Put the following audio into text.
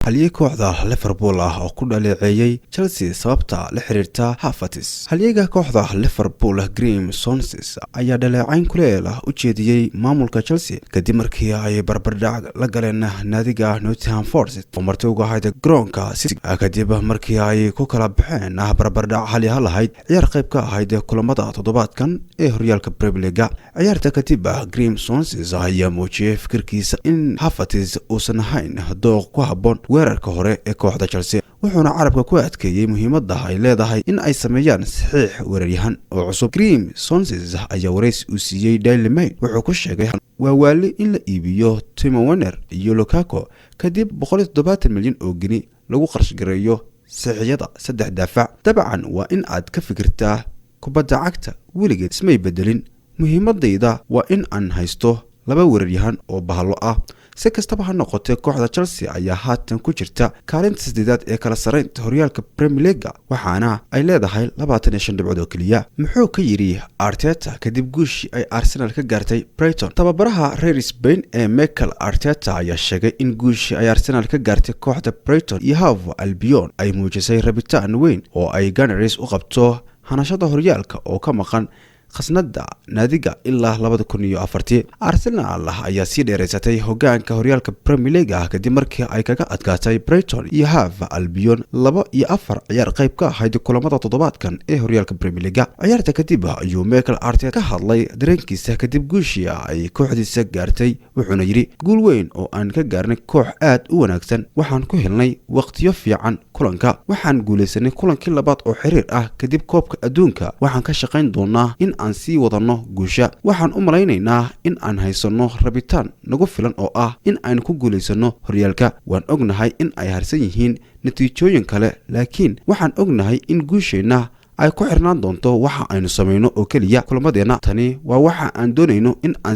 halyey kooxda Liverpool oo ku dhaleeceeyay Chelsea sababta la xiriirta Havertz. Halyeyga kooxda Liverpool Graeme Souness ayaa dhaleecayn kuleel u jeediyay maamulka Chelsea kadib markii ay barbardhac la galeen naadiga Nottingham Forest oo martii uga ahayd garoonka City kadib markii ay ku kala baxeen barbardhac hal iyo hal ahayd ciyaar qayb ka ahayd kulamada toddobaadkan ee horyaalka Premier League. ciyaarta kadib Graeme Souness ayaa muujiyay fikirkiisa in Havertz uusan ahayn dooq ku habboon weerarka hore ee kooxda Chelsea, wuxuuna carabka ku adkeeyay muhiimadda ay leedahay in ay sameeyaan saxiix weeraryahan oo cusub. Graeme Souness ayaa wareysi u siiyay Daily Mail wuxuu ku sheegay waa waali in la iibiyo Timo Werner iyo Lukaku kadib 170 milyan oo gini lagu qarash gareeyo saxiixyada saddex daafac. dabcan waa in aad ka fikirtaa kubadda cagta weligeed ismay bedelin. muhiimadayda waa in aan haysto laba weeraryahan oo bahalo ah. si kastaba ha noqotee kooxda Chelsea ayaa haatan ku jirta kaalinta sadeedaad ee kala sareynta horyaalka Premier League waxaana ay leedahay 25 dhibcood oo kaliya. muxuu ka yiri Arteta kadib guushii ay Arsenal ka gaartay Brighton? tababaraha reer Spain ee Mikel Arteta ayaa sheegay in guushii ay Arsenal ka gaartay kooxda Brighton iyo Hove Albion ay muujisay rabitaan weyn oo ay Gunners u qabto hanashada horyaalka oo ka maqan khasnada naadiga ilaa 2004. Arsenal ayaa sii dheereysatay hogaanka horyaalka Premier League kadib markii ay kaga adkaatay Brighton iyo Hove Albion 2-4 ciyaar qayb ka ahayd kulamada toddobaadkan ee horyaalka Premier League. ciyaarta kadib ayuu Mikel Arteta ka hadlay dareenkiisa kadib guushii ay kooxdiisa gaartay, wuxuuna yiri guul weyn oo aan ka gaarnay koox aad u wanaagsan. waxaan ku helnay waqtiyo fiican kulanka, waxaan guuleysanay kulankii labaad oo xiriir ah kadib koobka adduunka. waxaan ka shaqayn doonaa in aan sii wadano guusha. waxaan u malaynaynaa in aan haysano rabitaan nagu filan oo ah in aan ku guuleysano horyaalka. waan ognahay in ay harsan yihiin natiijooyin kale, laakiin waxaan ognahay in guusheena ay ku xirnaan doonto waxa aynu sameeyno oo kaliya kulamadeena. tani waa waxa aan doonayno in aan